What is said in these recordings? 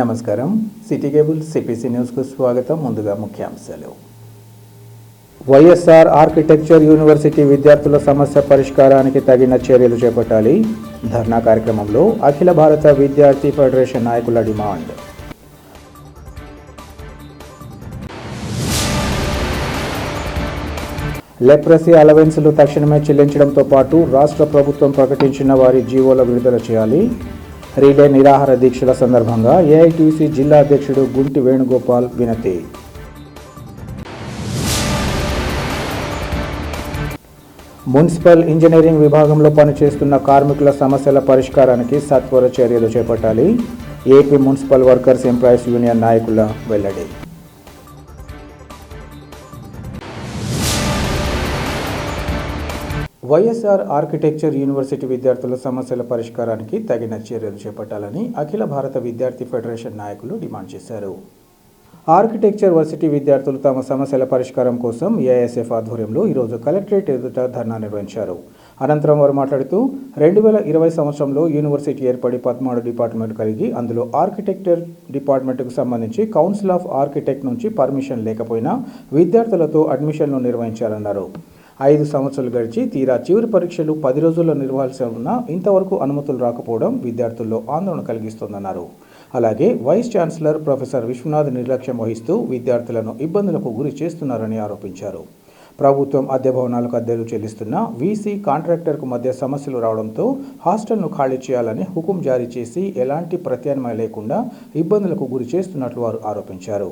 నమస్కారం. City cable CPC న్యూస్కు స్వాగతం. ముందుగా ముఖ్యాంశాలు. వైఎస్ఆర్ ఆర్కిటెక్చర్ యూనివర్సిటీ విద్యార్థుల సమస్య పరిష్కారానికి తగిన చర్యలు చేపట్టాలి. ధర్నా కార్యక్రమంలో అఖిల భారత విద్యార్థి ఫెడరేషన్ నాయకుల డిమాండ్. లెప్రసీ అలవెన్స్లు తక్షణమే చెల్లించడంతో పాటు రాష్ట్ర ప్రభుత్వం ప్రకటించిన వారి జీవోల విడుదల చేయాలి. రీడే నిరాహార దీక్షల సందర్భంగా ఏఐటీసీ జిల్లా అధ్యక్షుడు గుంటి వేణుగోపాల్ వినతి. మున్సిపల్ ఇంజనీరింగ్ విభాగంలో పనిచేస్తున్న కార్మికుల సమస్యల పరిష్కారానికి సత్వర చర్యలు చేపట్టాలి. AP municipal workers employees union నాయకుల వెల్లడి. వైఎస్ఆర్ ఆర్కిటెక్చర్ యూనివర్సిటీ విద్యార్థుల సమస్యల పరిష్కారానికి తగిన చర్యలు చేపట్టాలని అఖిల భారత విద్యార్థి ఫెడరేషన్ నాయకులు డిమాండ్ చేశారు. ఆర్కిటెక్చర్ వర్సిటీ విద్యార్థులు తమ సమస్యల పరిష్కారం కోసం ఏఐఎస్ఎఫ్ ఆధ్వర్యంలో ఈరోజు కలెక్టరేట్ ఎదుట ధర్నా నిర్వహించారు. అనంతరం వారు మాట్లాడుతూ 2020 సంవత్సరంలో యూనివర్సిటీ ఏర్పడి 13 డిపార్ట్మెంట్ కలిగి అందులో ఆర్కిటెక్చర్ డిపార్ట్మెంట్కు సంబంధించి కౌన్సిల్ ఆఫ్ ఆర్కిటెక్ట్ నుంచి పర్మిషన్ లేకపోయినా విద్యార్థులతో అడ్మిషన్లు నిర్వహించారన్నారు. 5 సంవత్సరాలు గడిచి తీరా చివరి పరీక్షలు 10 రోజుల్లో నిర్వహించాల్సి ఉన్నా ఇంతవరకు అనుమతులు రాకపోవడం విద్యార్థుల్లో ఆందోళన కలిగిస్తోందన్నారు. అలాగే వైస్ ఛాన్సలర్ ప్రొఫెసర్ విశ్వనాథ్ నిర్లక్ష్యం వహిస్తూ విద్యార్థులను ఇబ్బందులకు గురి చేస్తున్నారని ఆరోపించారు. ప్రభుత్వం అద్దె భవనాలకు అద్దెలు చెల్లిస్తున్న వీసీ కాంట్రాక్టర్కు మధ్య సమస్యలు రావడంతో హాస్టల్ను ఖాళీ చేయాలని హుకుం జారీ చేసి ఎలాంటి ప్రత్యామ్నాయం లేకుండా ఇబ్బందులకు గురి చేస్తున్నట్లు వారు ఆరోపించారు.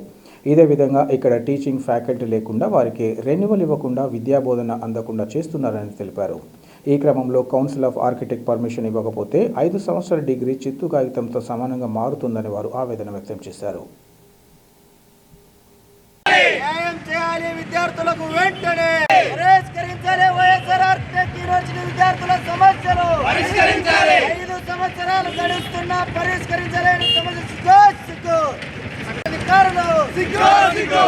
ఇదే విధంగా ఇక్కడ టీచింగ్ ఫ్యాకల్టీ లేకుండా వారికి రెన్యువల్ ఇవ్వకుండా విద్యాబోధన అందకుండా చేస్తున్నారని తెలిపారు. ఈ క్రమంలో కౌన్సిల్ ఆఫ్ ఆర్కిటెక్ట్ పర్మిషన్ ఇవ్వకపోతే 5 సంవత్సరాల డిగ్రీ చిత్తు కాగితంతో సమానంగా మారుతుందని వారు ఆవేదన వ్యక్తం చేశారు. విద్యార్థులకు వెంటనే పరిష్కరించాలి. వైఎస్ఆర్ ఆర్కిటెక్ట్ యూనివర్సిటీ విద్యార్థుల సమస్యలు పరిష్కరించాలి. 5 సంవత్సరాలు గడుస్తున్నా పరిష్కరించాలని సమస్య సిగ్గు అధికారులు సిగ్గు సిగ్గు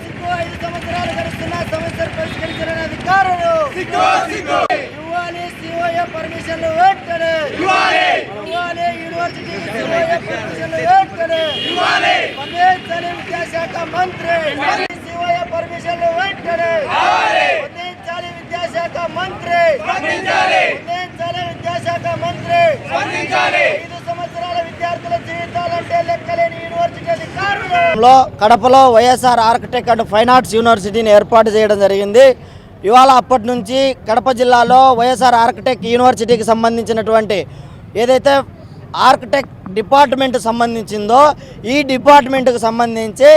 సిగ్గు 5 సంవత్సరాలు గడుస్తున్నా సమస్యలు పరిష్కరించాలని అధికారులు సిగ్గు సిగ్గు ఇవ్వాలి. సిఓఏ పర్మిషన్లు వెంటనే ఇవ్వాలి. యూనివర్సిటీ సిఓఏ పర్మిషన్లు వెంటనే ఇవ్వాలి. స్పందించాలి విద్యాశాఖ మంత్రి. పర్మిషన్లు వెంటనే స్పందించాలి విద్యాశాఖ మంత్రి. స్పందించాలి విద్యాశాఖ మంత్రి. 5 సంవత్సరాల విద్యార్థుల జీవితాలంటే లెక్కలేని యూనివర్సిటీ అధికారులు కడపలో YSR architect and fine arts యూనివర్సిటీని ఏర్పాటు చేయడం జరిగింది. ఇవాళ అప్పటి నుంచి కడప జిల్లాలో వైఎస్ఆర్ ఆర్కిటెక్ట్ యూనివర్సిటీకి సంబంధించినటువంటి ఏదైతే ఆర్కిటెక్ట్ డిపార్ట్మెంట్ సంబంధించిందో ఈ డిపార్ట్మెంట్కి సంబంధించి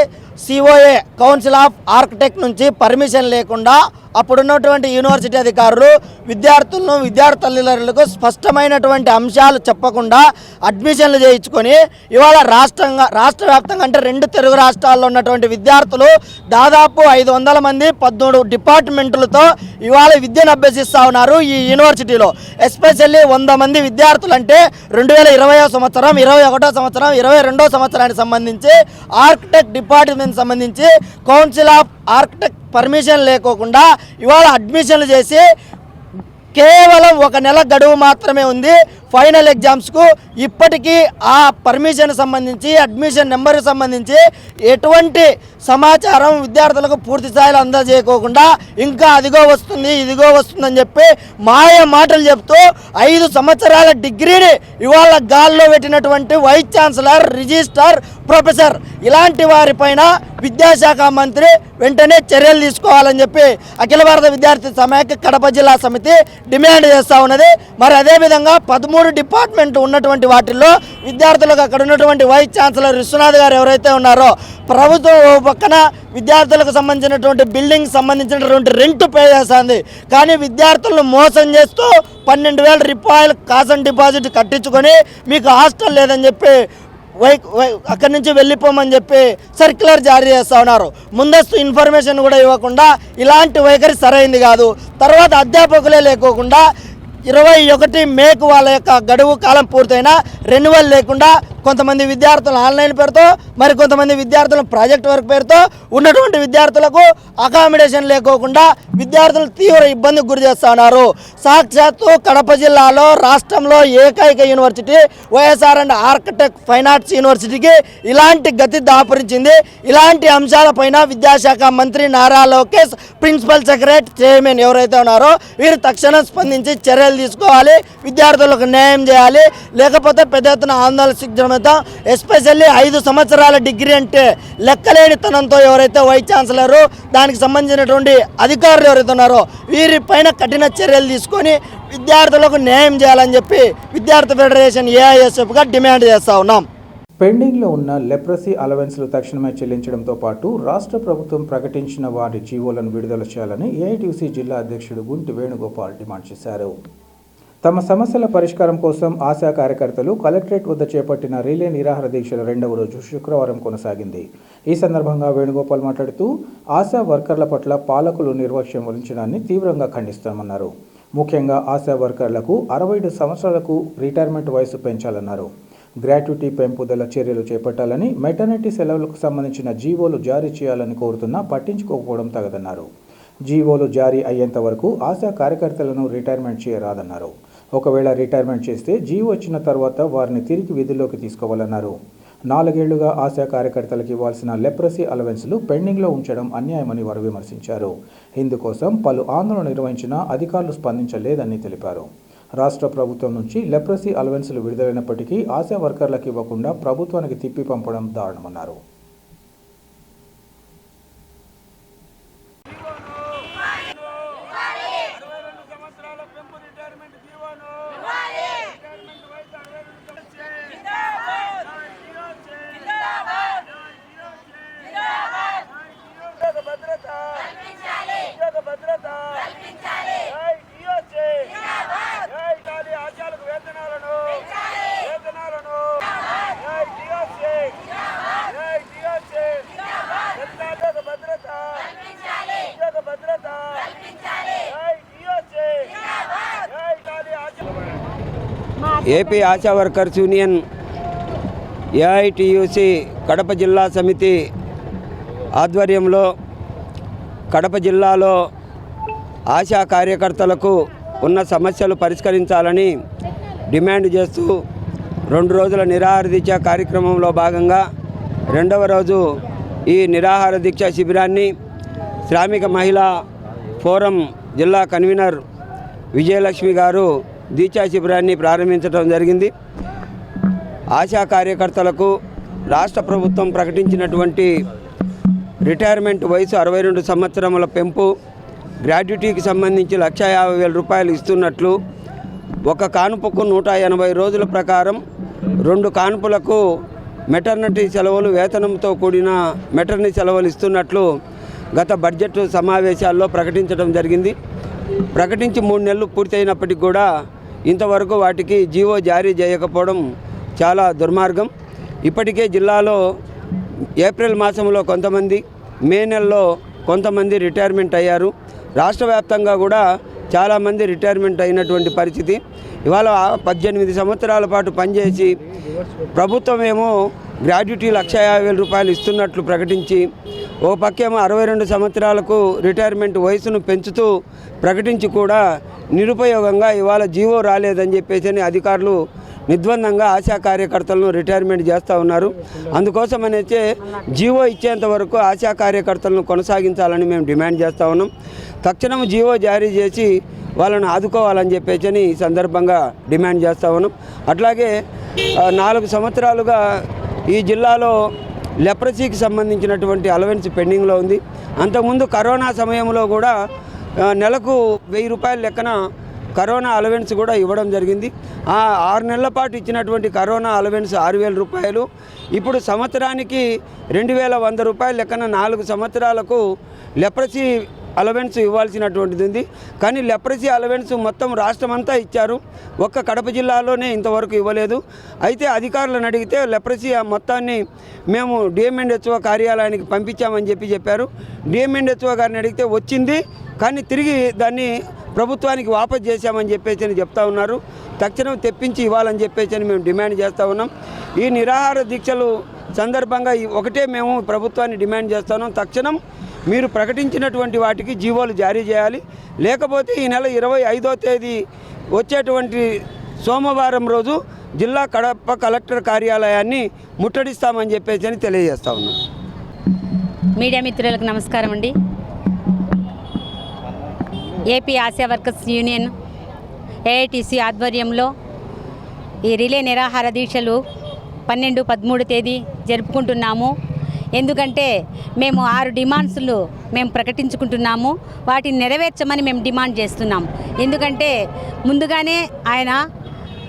సిఓఏ కౌన్సిల్ ఆఫ్ ఆర్కిటెక్ట్ నుంచి పర్మిషన్ లేకుండా అప్పుడున్నటువంటి యూనివర్సిటీ అధికారులు విద్యార్థులను విద్యార్థి తల్లిదండ్రులకు స్పష్టమైనటువంటి అంశాలు చెప్పకుండా అడ్మిషన్లు చేయించుకొని ఇవాళ రాష్ట్ర వ్యాప్తంగా అంటే 2 తెలుగు రాష్ట్రాల్లో ఉన్నటువంటి విద్యార్థులు దాదాపు 500 మంది 13 డిపార్ట్మెంట్లతో ఇవాళ విద్యను అభ్యసిస్తూ ఉన్నారు ఈ యూనివర్సిటీలో. ఎస్పెషల్లీ 100 మంది విద్యార్థులు అంటే 2020 సంవత్సరం, 21 సంవత్సరం, 22 సంవత్సరానికి సంబంధించి ఆర్కిటెక్ట్ డిపార్ట్మెంట్ సంబంధించి కౌన్సిల్ ఆఫ్ ఆర్కిటెక్ట్ పర్మిషన్ లేకోకుండా ఇవాళ అడ్మిషన్లు చేసి కేవలం 1 నెల గడువు మాత్రమే ఉంది ఫైనల్ ఎగ్జామ్స్కు. ఇప్పటికీ ఆ పర్మిషన్ సంబంధించి అడ్మిషన్ నెంబర్కి సంబంధించి ఎటువంటి సమాచారం విద్యార్థులకు పూర్తి స్థాయిలో అందజేయకోకుండా ఇంకా అదిగో వస్తుంది ఇదిగో వస్తుందని చెప్పి మాయ మాటలు చెప్తూ 5 సంవత్సరాల డిగ్రీని ఇవాళ గాల్లో పెట్టినటువంటి వైస్ ఛాన్సలర్, రిజిస్ట్రార్, ప్రొఫెసర్ ఇలాంటి వారిపైన విద్యాశాఖ మంత్రి వెంటనే చర్యలు తీసుకోవాలని చెప్పి అఖిల భారత విద్యార్థి సమాఖ్య కడప జిల్లా సమితి డిమాండ్ చేస్తూ ఉన్నది. మరి అదేవిధంగా 13 డిపార్ట్మెంట్ ఉన్నటువంటి వాటిల్లో విద్యార్థులకు అక్కడ ఉన్నటువంటి వైస్ ఛాన్సలర్ విశ్వనాథ్ గారు ఎవరైతే ఉన్నారో ప్రభుత్వం పక్కన విద్యార్థులకు సంబంధించినటువంటి బిల్డింగ్ సంబంధించినటువంటి రెంట్ పే చేస్తుంది. కానీ విద్యార్థులను మోసం చేస్తూ 12,000 రూపాయలు కాసన్ డిపాజిట్ కట్టించుకొని మీకు హాస్టల్ లేదని చెప్పి అక్కడి నుంచి వెళ్ళిపోమని చెప్పి సర్క్యులర్ జారీ చేస్తూ ఉన్నారు. ముందస్తు ఇన్ఫర్మేషన్ కూడా ఇవ్వకుండా ఇలాంటి వైఖరి సరైంది కాదు. తర్వాత అధ్యాపకులే లేకోకుండా 21 మేకు వాళ్ళ యొక్క గడువు కాలం పూర్తయినా రెన్యువల్ లేకుండా కొంతమంది విద్యార్థులు ఆన్లైన్ పేరుతో, మరి కొంతమంది విద్యార్థులు ప్రాజెక్ట్ వర్క్ పేరుతో ఉన్నటువంటి విద్యార్థులకు అకామిడేషన్ లేకోకుండా విద్యార్థులు తీవ్ర ఇబ్బందికి గురి చేస్తూ ఉన్నారు. సాక్షాత్తు కడప జిల్లాలో రాష్ట్రంలో ఏకైక university YSR and architect fine arts యూనివర్సిటీకి ఇలాంటి గతి దాపురించింది. ఇలాంటి అంశాలపైన విద్యాశాఖ మంత్రి Nara Lokesh, principal secretary, chairman ఎవరైతే ఉన్నారో వీరు తక్షణం స్పందించి చర్యలు తీసుకోవాలి, విద్యార్థులకు న్యాయం చేయాలి. లేకపోతే పెద్ద ఎత్తున ఆందోళన సిద్ధమవుతాం. ఎస్పెషల్లీ 5 సంవత్సరాల డిగ్రీ అంటే లెక్కలేనితనంతో ఎవరైతే వైస్ ఛాన్సలర్, దానికి సంబంధించినటువంటి అధికారులు ఎవరైతే ఉన్నారో వీరిపైన కఠిన చర్యలు తీసుకొని విద్యార్థులకు న్యాయం చేయాలని చెప్పి విద్యార్థి ఫెడరేషన్ ఏఐఎస్ఎఫ్గా డిమాండ్ చేస్తూ ఉన్నాం. పెండింగ్లో ఉన్న లెప్రసీ అలవెన్స్లు తక్షణమే చెల్లించడంతో పాటు రాష్ట్ర ప్రభుత్వం ప్రకటించిన వారి జీవోలను విడుదల చేయాలని ఏఐటీయూసీ జిల్లా అధ్యక్షుడు గుంటి వేణుగోపాల్ డిమాండ్ చేశారు. తమ సమస్యల పరిష్కారం కోసం ఆశా కార్యకర్తలు కలెక్టరేట్ వద్ద చేపట్టిన రిలే నిరాహార దీక్షల 2వ రోజు శుక్రవారం కొనసాగింది. ఈ సందర్భంగా వేణుగోపాల్ మాట్లాడుతూ ఆశా వర్కర్ల పట్ల పాలకులు నిర్లక్ష్యం వహించడాన్ని తీవ్రంగా ఖండిస్తామన్నారు. ముఖ్యంగా ఆశా వర్కర్లకు 65 సంవత్సరాలకు రిటైర్మెంట్ వయసు పెంచాలన్నారు. గ్రాట్యుటీ పెంపుదల చర్యలు చేపట్టాలని, మెటర్నిటీ సెలవులకు సంబంధించిన జీవోలు జారీ చేయాలని కోరుతున్నా పట్టించుకోకపోవడం తగదన్నారు. జీవోలు జారీ అయ్యేంత వరకు ఆశా కార్యకర్తలను రిటైర్మెంట్ చేయరాదన్నారు. ఒకవేళ రిటైర్మెంట్ చేస్తే జీవో వచ్చిన తర్వాత వారిని తిరిగి విధుల్లోకి తీసుకోవాలన్నారు. 4 ఏళ్లుగా ఆశా కార్యకర్తలకు ఇవ్వాల్సిన లెప్రసీ అలవెన్స్లు పెండింగ్లో ఉంచడం అన్యాయమని వారు విమర్శించారు. ఇందుకోసం పలు ఆందోళన నిర్వహించినా అధికారులు స్పందించలేదని తెలిపారు. రాష్ట్ర ప్రభుత్వం నుంచి లెప్రసీ అలవెన్స్లు విడుదలైనప్పటికీ ఆశా వర్కర్లకు ఇవ్వకుండా ప్రభుత్వానికి తిప్పి పంపడం దారుణమన్నారు. AP ASHA workers union AITUC Kadapa జిల్లా సమితి ఆధ్వర్యంలో కడప జిల్లాలో ఆశా కార్యకర్తలకు ఉన్న సమస్యలు పరిష్కరించాలని డిమాండ్ చేస్తూ 2 రోజుల నిరాహార దీక్ష కార్యక్రమంలో భాగంగా 2వ రోజు ఈ నిరాహార దీక్ష శిబిరాన్ని శ్రామిక మహిళా ఫోరం జిల్లా కన్వీనర్ విజయలక్ష్మి గారు దీక్షా శిబిరాన్ని ప్రారంభించడం జరిగింది. ఆశా కార్యకర్తలకు రాష్ట్ర ప్రభుత్వం ప్రకటించినటువంటి రిటైర్మెంట్ వయసు 62 సంవత్సరముల పెంపు, గ్రాట్యుటీకి సంబంధించి 1,50,000 రూపాయలు ఇస్తున్నట్లు, ఒక కానుపుకు 180 రోజుల ప్రకారం 2 కానుపులకు మెటర్నిటీ సెలవులు, వేతనంతో కూడిన మెటర్నిటీ సెలవులు ఇస్తున్నట్లు గత బడ్జెట్ సమావేశాల్లో ప్రకటించడం జరిగింది. ప్రకటించి 3 నెలలు పూర్తయినప్పటికీ కూడా ఇంతవరకు వాటికి జీవో జారీ చేయకపోవడం చాలా దుర్మార్గం. ఇప్పటికే జిల్లాలో ఏప్రిల్ మాసంలో కొంతమంది, మే నెలలో కొంతమంది రిటైర్మెంట్ అయ్యారు. రాష్ట్ర వ్యాప్తంగా కూడా చాలామంది రిటైర్మెంట్ అయినటువంటి పరిస్థితి. ఇవాళ 18 సంవత్సరాల పాటు పనిచేసి ప్రభుత్వం ఏమో గ్రాట్యుటీ 1,50,000 రూపాయలు ఇస్తున్నట్లు ప్రకటించి, ఓ పక్కేమో 62 సంవత్సరాలకు రిటైర్మెంట్ వయసును పెంచుతూ ప్రకటించి కూడా నిరుపయోగంగా ఇవాళ జీవో రాలేదని చెప్పేసి అధికారులు నిర్ద్వందంగా ఆశా కార్యకర్తలను రిటైర్మెంట్ చేస్తూ ఉన్నారు. అందుకోసమనైతే జీవో ఇచ్చేంత వరకు ఆశా కార్యకర్తలను కొనసాగించాలని మేము డిమాండ్ చేస్తూ ఉన్నాం. తక్షణం జీవో జారీ చేసి వాళ్ళను ఆదుకోవాలని చెప్పేసి ఈ సందర్భంగా డిమాండ్ చేస్తూ ఉన్నాం. అట్లాగే 4 సంవత్సరాలుగా ఈ జిల్లాలో లెప్రసీకి సంబంధించినటువంటి అలవెన్స్ పెండింగ్లో ఉంది. అంతకుముందు కరోనా సమయంలో కూడా నెలకు 1,000 రూపాయల లెక్కన కరోనా అలవెన్స్ కూడా ఇవ్వడం జరిగింది. ఆ 6 నెలల పాటు ఇచ్చినటువంటి కరోనా అలవెన్స్ 6,000 రూపాయలు. ఇప్పుడు సంవత్సరానికి 2,100 రూపాయల లెక్కన 4 సంవత్సరాలకు లెప్రసీ అలవెన్స్ ఇవ్వాల్సినటువంటిది ఉంది. కానీ లెప్రసీ అలవెన్స్ మొత్తం రాష్ట్రమంతా ఇచ్చారు, ఒక్క కడప జిల్లాలోనే ఇంతవరకు ఇవ్వలేదు. అయితే అధికారులను అడిగితే లెప్రసీ మొత్తాన్ని మేము డిఎంఎండ్హెచ్ఓ కార్యాలయానికి పంపించామని చెప్పారు. డిఎంఎండ్హెచ్ఓ గారిని అడిగితే వచ్చింది, కానీ తిరిగి దాన్ని ప్రభుత్వానికి వాపసు చేశామని చెప్పేసి చెప్తా ఉన్నారు. తక్షణం తెప్పించి ఇవ్వాలని చెప్పేసి మేము డిమాండ్ చేస్తూ ఉన్నాం. ఈ నిరాహార దీక్షలు సందర్భంగా ఒకటే మేము ప్రభుత్వాన్ని డిమాండ్ చేస్తున్నాం, తక్షణం మీరు ప్రకటించినటువంటి వాటికి జీవోలు జారీ చేయాలి. లేకపోతే ఈ నెల 25వ తేదీ వచ్చేటువంటి సోమవారం రోజు జిల్లా కడప కలెక్టర్ కార్యాలయాన్ని ముట్టడిస్తామని చెప్పేసి తెలియజేస్తా ఉన్నాం. మీడియా మిత్రులకు నమస్కారం అండి. AP ASHA workers union AITC ఆధ్వర్యంలో ఈ రిలే నిరాహార దీక్షలు 12, 13 తేదీ జరుపుకుంటున్నాము. ఎందుకంటే మేము 6 డిమాండ్స్లు మేము ప్రకటించుకుంటున్నాము. వాటిని నెరవేర్చమని మేము డిమాండ్ చేస్తున్నాం. ఎందుకంటే ముందుగానే ఆయన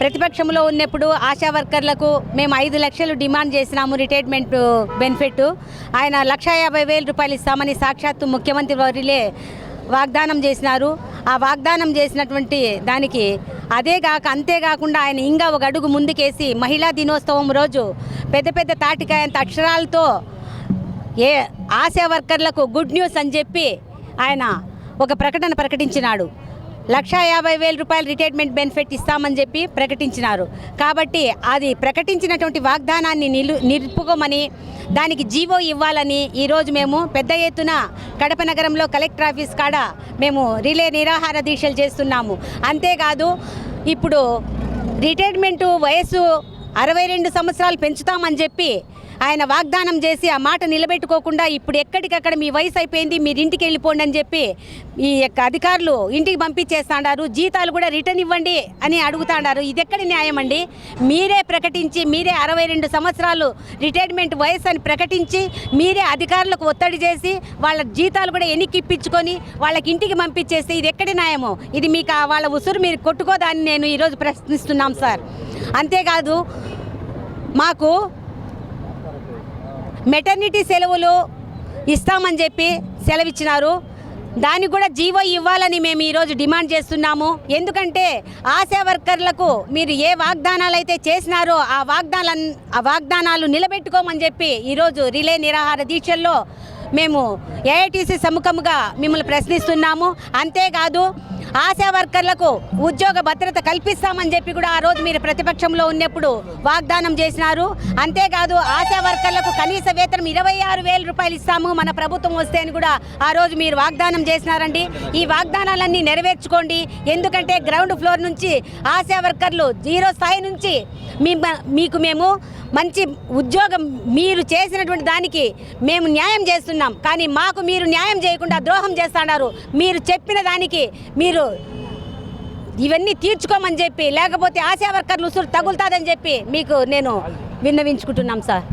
ప్రతిపక్షంలో ఉన్నప్పుడు ఆశా వర్కర్లకు మేము 5 లక్షలు డిమాండ్ చేసినాము రిటైర్మెంట్ బెనిఫిట్. ఆయన 1,50,000 రూపాయలు ఇస్తామని సాక్షాత్తు ముఖ్యమంత్రి వారిలే వాగ్దానం చేసినారు. ఆ వాగ్దానం చేసినటువంటి దానికి అంతేకాకుండా ఆయన ఇంకా ఒక అడుగు ముందుకేసి మహిళా దినోత్సవం రోజు పెద్ద పెద్ద తాటికాయంత అక్షరాలతో ఆశా వర్కర్లకు గుడ్ న్యూస్ అని చెప్పి ఆయన ఒక ప్రకటన ప్రకటించినాడు. 1,50,000 రూపాయలు రిటైర్మెంట్ బెనిఫిట్ ఇస్తామని చెప్పి ప్రకటించినారు. కాబట్టి అది ప్రకటించినటువంటి వాగ్దానాన్ని నిలుపుకోమని దానికి జీవో ఇవ్వాలని ఈరోజు మేము పెద్ద ఎత్తున కడప నగరంలో కలెక్టర్ ఆఫీస్ కాడ మేము రిలే నిరాహార దీక్షలు చేస్తున్నాము. అంతేకాదు ఇప్పుడు రిటైర్మెంటు వయస్సు 62 సంవత్సరాలు పెంచుతామని చెప్పి ఆయన వాగ్దానం చేసి ఆ మాట నిలబెట్టుకోకుండా ఇప్పుడు ఎక్కడికక్కడ మీ వయసు అయిపోయింది మీరు ఇంటికి వెళ్ళిపోండి అని చెప్పి ఈ యొక్క అధికారులు ఇంటికి పంపించేస్తాడారు. జీతాలు కూడా రిటర్న్ ఇవ్వండి అని అడుగుతాడారు. ఇది ఎక్కడి న్యాయం అండి? మీరే ప్రకటించి మీరే 62 సంవత్సరాలు రిటైర్మెంట్ వయసు అని ప్రకటించి మీరే అధికారులకు ఒత్తిడి చేసి వాళ్ళ జీతాలు కూడా ఇప్పించుకొని వాళ్ళకి ఇంటికి పంపించేస్తే ఇది ఎక్కడి న్యాయమో? ఇది మీకు వాళ్ళ ఉసురు మీరు కొట్టుకోదాన్ని నేను ఈరోజు ప్రశ్నిస్తున్నాం సార్. అంతేకాదు మాకు మెటర్నిటీ సెలవులు ఇస్తామని చెప్పి సెలవిచ్చినారు. దానికి కూడా జీవో ఇవ్వాలని మేము ఈరోజు డిమాండ్ చేస్తున్నాము. ఎందుకంటే ఆశా వర్కర్లకు మీరు ఏ వాగ్దానాలు అయితే చేసినారో ఆ వాగ్దానాలు నిలబెట్టుకోమని చెప్పి ఈరోజు రిలే నిరాహార దీక్షల్లో మేము ఏఐటీసీ సముఖముగా మిమ్మల్ని ప్రశ్నిస్తున్నాము. అంతేకాదు ఆశా వర్కర్లకు ఉద్యోగ భద్రత కల్పిస్తామని చెప్పి కూడా ఆ రోజు మీరు ప్రతిపక్షంలో ఉన్నప్పుడు వాగ్దానం చేసినారు. అంతేకాదు ఆశా వర్కర్లకు కనీస వేతనం 26,000 రూపాయలు ఇస్తాము మన ప్రభుత్వం వస్తే అని కూడా ఆ రోజు మీరు వాగ్దానం చేసినారండి. ఈ వాగ్దానాలన్నీ నెరవేర్చుకోండి. ఎందుకంటే గ్రౌండ్ ఫ్లోర్ నుంచి ఆశా వర్కర్లు 0 స్థాయి నుంచి మీకు మేము మంచి ఉద్యోగం మీరు చేసినటువంటి దానికి మేము న్యాయం చేస్తున్నాం. కానీ మాకు మీరు న్యాయం చేయకుండా ద్రోహం చేస్తున్నారు. మీరు చెప్పిన దానికి మీరు ఇవన్నీ తీర్చుకోమని చెప్పి లేకపోతే ఆశా వర్కర్లు ఉసురు తగులుతాదని చెప్పి మీకు నేను విన్నవించుకుంటున్నాం సార్.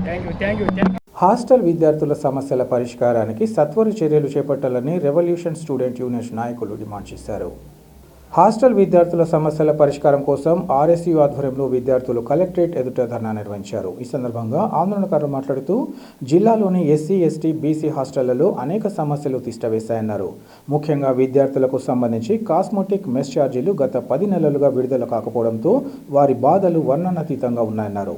హాస్టల్ విద్యార్థుల సమస్యల పరిష్కారానికి సత్వర చర్యలు చేపట్టాలని రెవల్యూషన్ స్టూడెంట్ యూనియన్ నాయకులు డిమాండ్ చేశారు. హాస్టల్ విద్యార్థుల సమస్యల పరిష్కారం కోసం ఆర్ఎస్యు ఆధ్వర్యంలో విద్యార్థులు కలెక్టరేట్ ఎదుట ధర్నా నిర్వహించారు. ఈ సందర్భంగా ఆందోళనకారులు మాట్లాడుతూ జిల్లాలోని ఎస్సీ, ఎస్టీ, బీసీ హాస్టళ్లలో అనేక సమస్యలు తిష్టవేశాయన్నారు. ముఖ్యంగా విద్యార్థులకు సంబంధించి కాస్మోటిక్ మెస్ ఛార్జీలు గత 10 నెలలుగా విడుదల కాకపోవడంతో వారి బాధలు వర్ణనాతీతంగా ఉన్నాయన్నారు.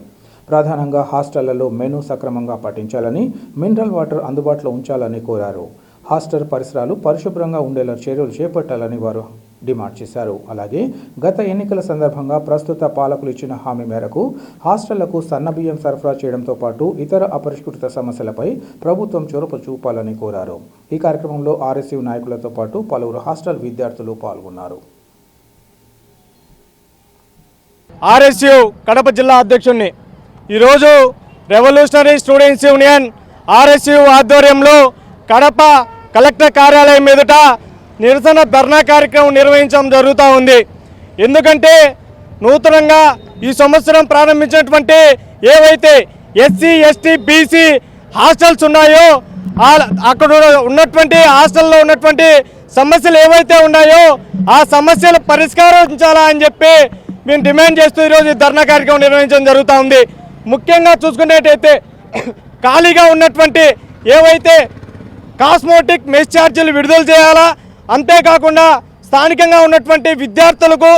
ప్రధానంగా హాస్టళ్లలో మెనూ సక్రమంగా పాటించాలని, మినరల్ వాటర్ అందుబాటులో ఉంచాలని కోరారు. హాస్టల్ పరిసరాలు పరిశుభ్రంగా ఉండేలా చర్యలు చేపట్టాలని వారు డిమాండ్ చేశారు. అలాగే గత ఎన్నికల సందర్భంగా ప్రస్తుత పాలకులు ఇచ్చిన హామీ మేరకు హాస్టళ్లకు సన్నబియ్యం సరఫరా చేయడంతో పాటు ఇతర అపరిష్కృత సమస్యలపై ప్రభుత్వం చొరవ చూపాలని కోరారు. ఈ కార్యక్రమంలో ఆర్ఎస్యు నాయకులతో పాటు పలువురు హాస్టల్ విద్యార్థులు పాల్గొన్నారు. ఆర్ఎస్యు కడప జిల్లా అధ్యక్షుడిని ఈరోజు రెవల్యూషనరీ స్టూడెంట్స్ యూనియన్ ఆర్ఎస్యు ఆధ్వర్యంలో కడప కలెక్టర్ కార్యాలయం ఎదుట నిరసన ధర్నా కార్యక్రమం నిర్వహించడం జరుగుతూ ఉంది. ఎందుకంటే నూతనంగా ఈ సంవత్సరం ప్రారంభించినటువంటి ఏవైతే ఎస్సీ, ఎస్టీ, బీసీ హాస్టల్స్ ఉన్నాయో అక్కడ ఉన్నటువంటి హాస్టల్లో ఉన్నటువంటి సమస్యలు ఏవైతే ఉన్నాయో ఆ సమస్యలు పరిష్కరించాలా అని చెప్పి మేము డిమాండ్ చేస్తూ ఈరోజు ధర్నా కార్యక్రమం నిర్వహించడం జరుగుతూ ఉంది. ముఖ్యంగా చూసుకునేటైతే ఖాళీగా ఉన్నటువంటి ఏవైతే కాస్మోటిక్ మెస్ ఛార్జీలు విడుదల చేయాలా, అంతేకాకుండా స్థానికంగా ఉన్నటువంటి విద్యార్థులకు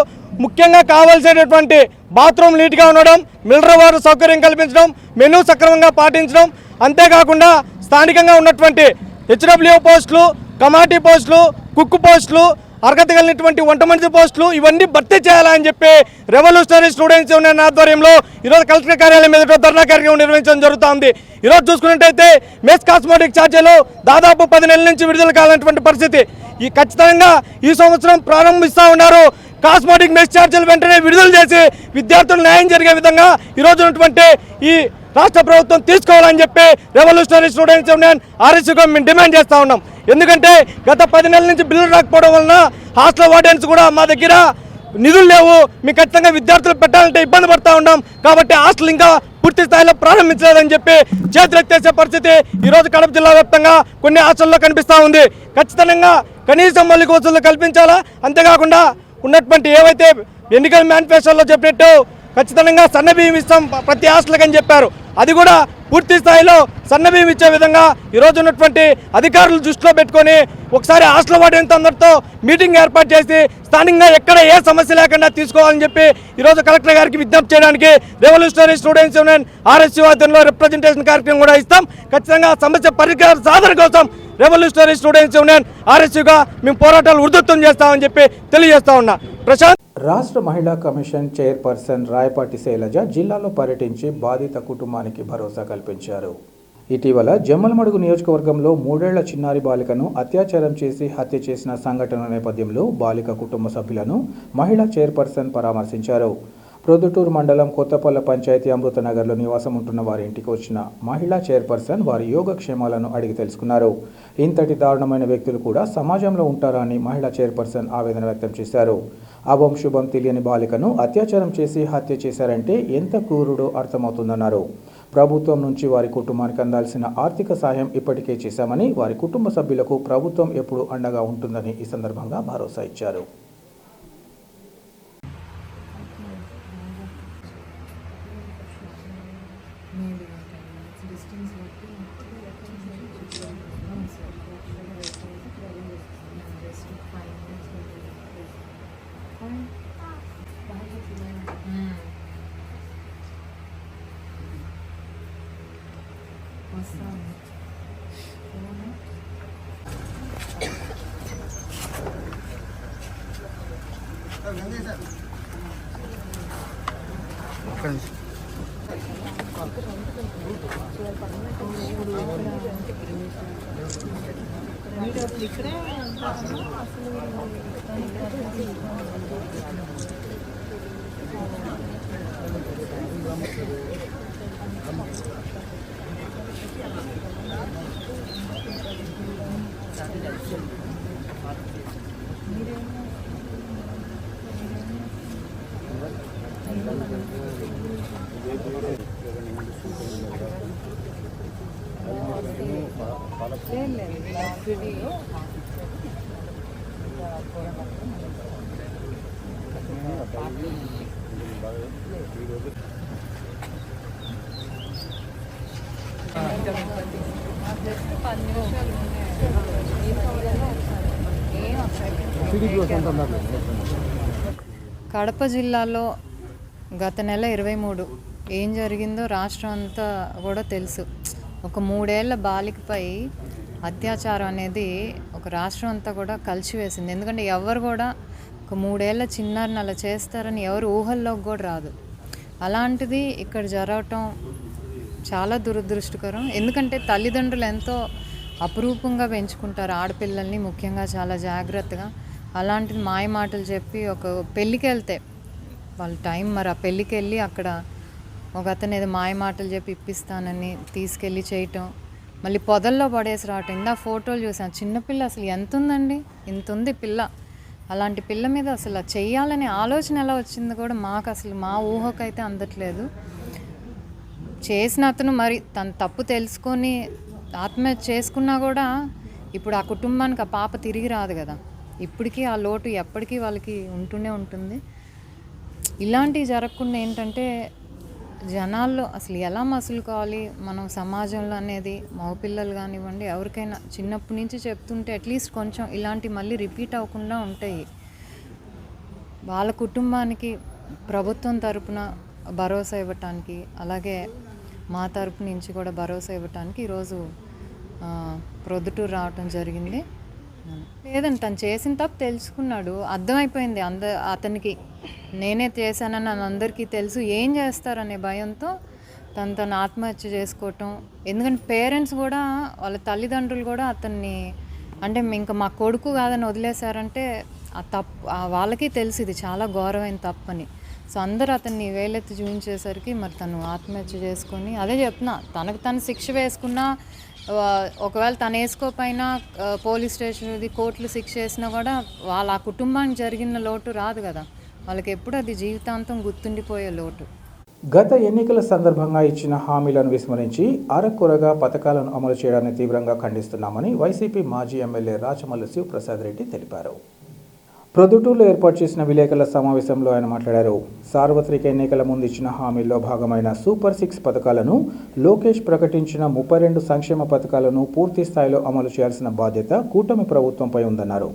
ముఖ్యంగా కావాల్సినటువంటి బాత్రూమ్ నీట్గా ఉండడం, మినరల్ వాటర్ సౌకర్యం కల్పించడం, మెనూ సక్రమంగా పాటించడం, అంతేకాకుండా స్థానికంగా ఉన్నటువంటి హెచ్డబ్ల్యూ పోస్టులు, కమాటీ పోస్టులు, కుక్ పోస్టులు, అర్హత కలిగినటువంటి వంట మనిషి పోస్టులు ఇవన్నీ భర్తీ చేయాలని చెప్పి రెవల్యూషనరీ స్టూడెంట్స్ యూనియన్ ఆధ్వర్యంలో ఈరోజు కలెక్టర్ కార్యాలయం ఎదుట ధర్నా కార్యక్రమం నిర్వహించడం జరుగుతోంది. ఈరోజు చూసుకున్నట్టయితే మెస్ కాస్మెటిక్ ఛార్జీలు దాదాపు 10 నెలల నుంచి విడుదల కావాలన్నటువంటి పరిస్థితి. ఈ ఖచ్చితంగా ఈ సంవత్సరం ప్రారంభిస్తూ ఉన్నారు. కాస్మెటిక్ మెస్ ఛార్జీలు వెంటనే విడుదల చేసి విద్యార్థులు న్యాయం జరిగే విధంగా ఈరోజు ఉన్నటువంటి ఈ రాష్ట్ర ప్రభుత్వం తీసుకోవాలని చెప్పి రెవల్యూషనరీ స్టూడెంట్స్ యూనియన్ ఆర్ఎస్యూగా మేము డిమాండ్ చేస్తూ ఉన్నాం. ఎందుకంటే గత 10 నెలల నుంచి బిల్లులు రాకపోవడం వలన హాస్టల్ వార్డెన్స్ కూడా మా దగ్గర నిధులు లేవు, మీకు ఖచ్చితంగా విద్యార్థులు పెట్టాలంటే ఇబ్బంది పడుతూ ఉన్నాం, కాబట్టి హాస్టల్ ఇంకా పూర్తి స్థాయిలో ప్రారంభించలేదని చెప్పి చేతులెత్తేసే పరిస్థితి ఈరోజు కడప జిల్లా వ్యాప్తంగా కొన్ని హాస్టల్లో కనిపిస్తూ ఉంది. ఖచ్చితంగా కనీసం మౌలిక వసతులు కల్పించాలా, అంతేకాకుండా ఉన్నటువంటి ఏవైతే ఎన్నికల మేనిఫెస్టోలో చెప్పినట్టు ఖచ్చితంగా సన్నబియ్యం ఇస్తాం ప్రతి హాస్టల్కి అని చెప్పారు. అది కూడా పూర్తి స్థాయిలో సన్నబియ్యం ఇచ్చే విధంగా ఈరోజు ఉన్నటువంటి అధికారులు దృష్టిలో పెట్టుకొని ఒకసారి హాస్టల్ వార్డెన్స్ అందరితో మీటింగ్ ఏర్పాటు చేసి స్థానికంగా ఎక్కడ ఏ సమస్య లేకుండా తీసుకోవాలని చెప్పి ఈరోజు కలెక్టర్ గారికి విజ్ఞప్తి చేయడానికి రెవల్యూషనరీ స్టూడెంట్స్ యూనియన్ ఆర్ఎస్యూ ఆధ్వర్యంలో రిప్రజెంటేషన్ కార్యక్రమం కూడా ఇస్తాం. ఖచ్చితంగా సమస్య పరిష్కార సాధన కోసం రెవల్యూషనరీ స్టూడెంట్స్ యూనియన్ ఆర్ఎస్యూగా మేము పోరాటాలు ఉధృతం చేస్తామని చెప్పి తెలియజేస్తా ఉన్నా. ప్రశాంత్. రాష్ట్ర మహిళా కమిషన్ చైర్పర్సన్ రాయపాటి శైలజ జిల్లాలో పర్యటించి బాధిత కుటుంబానికి భరోసా కల్పించారు. ఇటీవల జమ్మలమడుగు నియోజకవర్గంలో 3 ఏళ్ల చిన్నారి బాలికను అత్యాచారం చేసి హత్య చేసిన సంఘటన నేపథ్యంలో బాలిక కుటుంబ సభ్యులను మహిళా చైర్పర్సన్ పరామర్శించారు. ప్రొద్దుటూరు మండలం కొత్తపల్లె పంచాయతీ అమృతనగర్లో నివాసం ఉంటున్న వారి ఇంటికి వచ్చిన మహిళా చైర్పర్సన్ వారి యోగక్షేమాలను అడిగి తెలుసుకున్నారు. ఇంతటి దారుణమైన వ్యక్తులు కూడా సమాజంలో ఉంటారా అని మహిళా చైర్పర్సన్ ఆవేదన వ్యక్తం చేశారు. అభం శుభం తెలియని బాలికను అత్యాచారం చేసి హత్య చేశారంటే ఎంత క్రూరుడో అర్థమవుతుందన్నారు. ప్రభుత్వం నుంచి వారి కుటుంబానికి అందాల్సిన ఆర్థిక సాయం ఇప్పటికే చేశామని, వారి కుటుంబ సభ్యులకు ప్రభుత్వం ఎప్పుడూ అండగా ఉంటుందని ఈ సందర్భంగా భరోసా ఇచ్చారు. కడప జిల్లాలో గత నెల 23 ఏం జరిగిందో రాష్ట్రం అంతా కూడా తెలుసు. ఒక 3 ఏళ్ల బాలికపై అత్యాచారం అనేది ఒక రాష్ట్రం అంతా కూడా కలిసివేసింది. ఎందుకంటే ఎవరు కూడా ఒక 3 ఏళ్ల చిన్నారిని అలా చేస్తారని ఎవరు ఊహల్లోకి కూడా రాదు. అలాంటిది ఇక్కడ జరగటం చాలా దురదృష్టకరం. ఎందుకంటే తల్లిదండ్రులు ఎంతో అపురూపంగా పెంచుకుంటారు ఆడపిల్లల్ని, ముఖ్యంగా చాలా జాగ్రత్తగా. అలాంటిది మాయ మాటలు చెప్పి ఒక పెళ్ళికి వెళ్తే వాళ్ళ టైం మరి ఆ పెళ్ళికి వెళ్ళి అక్కడ ఒక అతను ఏదో మాయ మాటలు చెప్పి ఇప్పిస్తానని తీసుకెళ్ళి చేయటం, మళ్ళీ పొదల్లో పడేసి రావటం. ఇందా ఫోటోలు చూసాను, చిన్నపిల్ల అసలు ఎంత ఉందండి, ఇంత ఉంది పిల్ల. అలాంటి పిల్ల మీద అసలు చెయ్యాలనే ఆలోచన ఎలా వచ్చింది కూడా మాకు అసలు మా ఊహకైతే అందట్లేదు. చేసిన అతను మరి తన తప్పు తెలుసుకొని ఆత్మహత్య చేసుకున్నా కూడా ఇప్పుడు ఆ కుటుంబానికి ఆ పాప తిరిగి రాదు కదా. ఇప్పటికీ ఆ లోటు ఎప్పటికీ వాళ్ళకి ఉంటూనే ఉంటుంది. ఇలాంటివి జరగకుండా ఏంటంటే జనాల్లో అసలు ఎలా మసులుకోవాలి మనం సమాజంలో అనేది మగపిల్లలు కానివ్వండి ఎవరికైనా చిన్నప్పటి నుంచి చెప్తుంటే అట్లీస్ట్ కొంచెం ఇలాంటి మళ్ళీ రిపీట్ అవ్వకుండా ఉంటాయి. వాళ్ళ కుటుంబానికి ప్రభుత్వం తరపున భరోసా ఇవ్వటానికి, అలాగే మా తరపు నుంచి కూడా భరోసా ఇవ్వటానికి ఈరోజు ప్రొద్దుటూరు రావటం జరిగింది. లేదండి, తను చేసిన తప్పు తెలుసుకున్నాడు, అర్థమైపోయింది అతనికి నేనే చేశానని అందరికీ తెలుసు. ఏం చేస్తారనే భయంతో తను ఆత్మహత్య చేసుకోవటం. ఎందుకంటే పేరెంట్స్ కూడా, వాళ్ళ తల్లిదండ్రులు కూడా అతన్ని అంటే ఇంకా మా కొడుకు కాదని వదిలేశారంటే ఆ తప్పు వాళ్ళకి తెలుసు ఇది చాలా ఘోరమైన తప్పని. సో అందరూ అతన్ని వేలెత్తి చూపించేసరికి మరి తను ఆత్మహత్య చేసుకొని, అదే చెప్తున్నా, తనకు తను శిక్ష వేసుకున్నా, ఒకవేళ తను వేసుకోపోయినా పోలీస్ స్టేషన్ కోర్టులు శిక్ష వేసినా కూడా వాళ్ళ ఆ కుటుంబానికి జరిగిన లోటు రాదు కదా, వాళ్ళకి ఎప్పుడు అది జీవితాంతం గుర్తుండిపోయే లోటు. గత ఎన్నికల సందర్భంగా ఇచ్చిన హామీలను విస్మరించి అరకొరగా పథకాలను అమలు చేయడాన్ని తీవ్రంగా ఖండిస్తున్నామని వైసీపీ మాజీ ఎమ్మెల్యే రాచమల్లు శివప్రసాద్ రెడ్డి తెలిపారు. ప్రొద్దుటూరులో ఏర్పాటు చేసిన విలేకరుల సమావేశంలో ఆయన మాట్లాడారు. సార్వత్రిక ఎన్నికల ముందు ఇచ్చిన హామీల్లో భాగమైన సూపర్ 6 పథకాలను, లోకేష్ ప్రకటించిన 32 సంక్షేమ పథకాలను పూర్తి స్థాయిలో అమలు చేయాల్సిన బాధ్యత కూటమి ప్రభుత్వంపై ఉందన్నారు.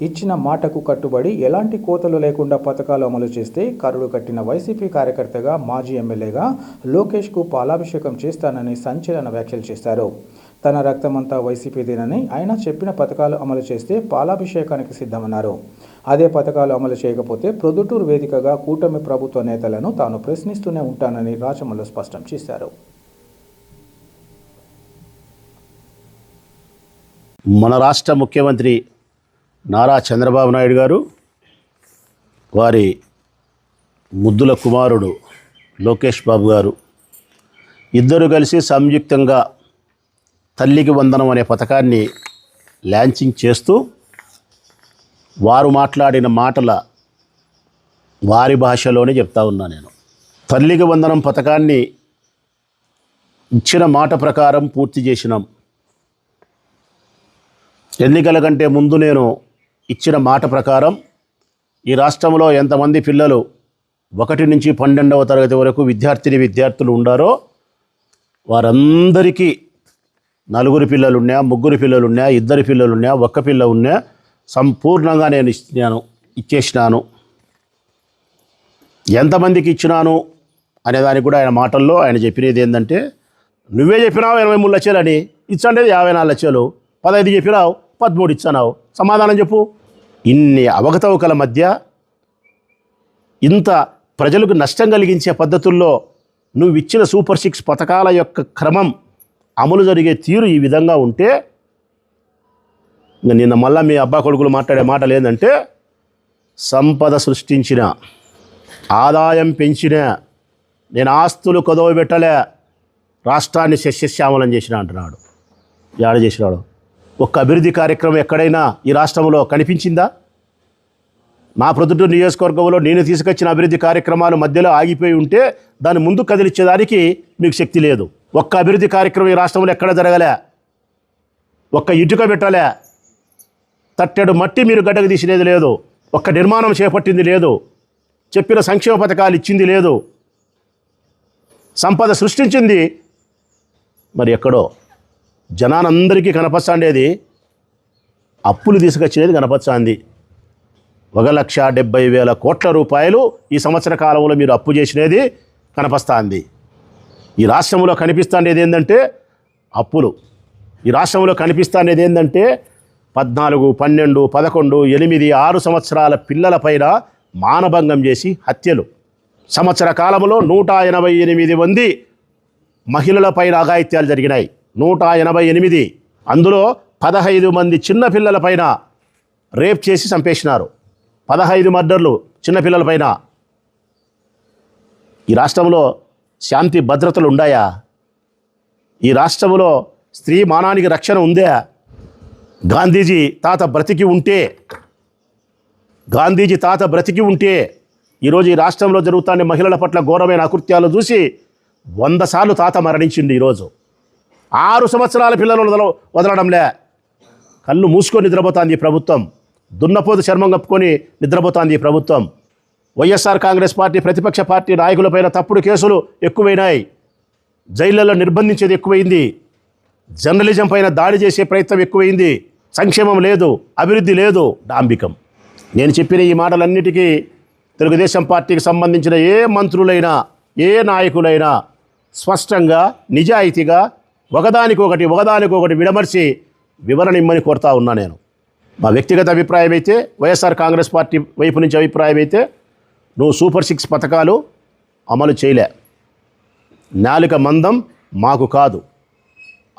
ఇచ్చిన మాటకు కట్టుబడి ఎలాంటి కోతలు లేకుండా పథకాలు అమలు చేస్తే కరుడు కట్టిన వైసీపీ కార్యకర్తగా, మాజీ ఎమ్మెల్యేగా లోకేష్కు పాలాభిషేకం చేస్తానని సంచలన వ్యాఖ్యలు చేశారు. తన రక్తమంతా వైసీపీదేనని, ఆయన చెప్పిన పథకాలు అమలు చేస్తే పాలాభిషేకానికి సిద్ధమన్నారు. అదే పథకాలు అమలు చేయకపోతే ప్రొద్దుటూరు వేదికగా కూటమి ప్రభుత్వ నేతలను తాను ప్రశ్నిస్తూనే ఉంటానని రాచమల్లు స్పష్టం చేశారు. మన రాష్ట్ర ముఖ్యమంత్రి నారా చంద్రబాబు నాయుడు గారు, వారి ముద్దుల కుమారుడు లోకేష్ బాబు గారు ఇద్దరు కలిసి సంయుక్తంగా తల్లికి వందనం అనే పథకాన్ని లాంచింగ్ చేస్తూ వారు మాట్లాడిన మాటల వారి భాషలోనే చెప్తా ఉన్నా నేను. తల్లికి వందనం పథకాన్ని ఇచ్చిన మాట ప్రకారం పూర్తి చేసినాం. ఎన్నికల కంటే ముందు నేను ఇచ్చిన మాట ప్రకారం ఈ రాష్ట్రంలో ఎంతమంది పిల్లలు 1 నుంచి 12వ తరగతి వరకు విద్యార్థులు ఉండారో వారందరికీ 4 పిల్లలున్నా, 3 పిల్లలున్నా, 2 పిల్లలున్నా, 1 పిల్ల ఉన్నా సంపూర్ణంగా నేను ఇచ్చేసినాను. ఎంతమందికి ఇచ్చినాను అనే దానికి కూడా ఆయన మాటల్లో ఆయన చెప్పినది ఏంటంటే, నువ్వే చెప్పినావు 23 లక్షలని, ఇచ్చండేది 54 లక్షలు, 15 చెప్పినావు, 13 ఇచ్చానావు, సమాధానం చెప్పు. ఇన్ని అవకతవకల మధ్య ఇంత ప్రజలకు నష్టం కలిగించే పద్ధతుల్లో నువ్వు ఇచ్చిన సూపర్ 6 పథకాల యొక్క క్రమం అమలు జరిగే తీరు ఈ విధంగా ఉంటే, నిన్న మళ్ళా మీ అబ్బా కొడుకులు మాట్లాడే మాటలు ఏంటంటే, సంపద సృష్టించిన, ఆదాయం పెంచిన, నేను ఆస్తులు కొదవ పెట్టలే, రాష్ట్రాన్ని సస్యశ్యామలం చేసిన అంటున్నాడు. ఏడ చేసినాడు? ఒక్క అభివృద్ధి కార్యక్రమం ఎక్కడైనా ఈ రాష్ట్రంలో కనిపించిందా? నా ప్రొద్దుటూరు నియోజకవర్గంలో నేను తీసుకొచ్చిన అభివృద్ధి కార్యక్రమాలు మధ్యలో ఆగిపోయి ఉంటే దాన్ని ముందు కదిలిచ్చేదానికి మీకు శక్తి లేదు. ఒక్క అభివృద్ధి కార్యక్రమం ఈ రాష్ట్రంలో ఎక్కడ జరగలే, ఒక్క ఇటుక పెట్టలే, తట్టెడు మట్టి మీరు గడ్డకు తీసినది లేదు, ఒక్క నిర్మాణం చేపట్టింది లేదు, చెప్పిన సంక్షేమ పథకాలు ఇచ్చింది లేదు, సంపద సృష్టించింది మరి ఎక్కడో జనానందరికీ కనపచ్చాండేది అప్పులు తీసుకొచ్చినది కనపచ్చాంది. 1,70,000 కోట్ల రూపాయలు ఈ సంవత్సర కాలంలో మీరు అప్పు చేసినది కనపస్తాంది. ఈ రాష్ట్రంలో కనిపిస్తాండేది ఏంటంటే అప్పులు. ఈ రాష్ట్రంలో కనిపిస్తాండేది ఏంటంటే 14, 12, 11, 8, 6 సంవత్సరాల పిల్లలపైన మానభంగం చేసి హత్యలు. సంవత్సర కాలంలో 188 మంది మహిళలపైన అఘాయిత్యాలు జరిగినాయి. 188. అందులో 15 మంది చిన్నపిల్లలపైన రేప్ చేసి చంపేసినారు. 15 మర్డర్లు చిన్నపిల్లలపైన. ఈ రాష్ట్రంలో శాంతి భద్రతలు ఉన్నాయా? ఈ రాష్ట్రంలో స్త్రీ మానానికి రక్షణ ఉందా? గాంధీజీ తాత బ్రతికి ఉంటే ఈరోజు ఈ రాష్ట్రంలో జరుగుతున్న మహిళల పట్ల ఘోరమైన అకృత్యాలు చూసి 100 సార్లు తాత మరణించింది. ఈరోజు 6 సంవత్సరాల పిల్లలను వదలడంలే. కళ్ళు మూసుకొని నిద్రపోతాంది ఈ ప్రభుత్వం. దున్నపోతు చర్మం కప్పుకొని నిద్రపోతాంది ఈ ప్రభుత్వం. వైఎస్ఆర్ కాంగ్రెస్ పార్టీ ప్రతిపక్ష పార్టీ నాయకులపైన తప్పుడు కేసులు ఎక్కువైనాయి. జైళ్లలో నిర్బంధించేది ఎక్కువైంది. జర్నలిజం పైన దాడి చేసే ప్రయత్నం ఎక్కువైంది. సంక్షేమం లేదు, అభివృద్ధి లేదు, డాంబికం. నేను చెప్పిన ఈ మాటలన్నిటికీ తెలుగుదేశం పార్టీకి సంబంధించిన ఏ మంత్రులైనా, ఏ నాయకులైనా స్పష్టంగా, నిజాయితీగా ఒకదానికొకటి విడమర్చి వివరణ ఇమ్మని కోరుతా ఉన్నా నేను. మా వ్యక్తిగత అభిప్రాయం అయితే, వైఎస్ఆర్ కాంగ్రెస్ పార్టీ వైపు నుంచి అభిప్రాయం అయితే, నువ్వు సూపర్ 6 పథకాలు అమలు చేయలే. నాలుక మందం మాకు కాదు.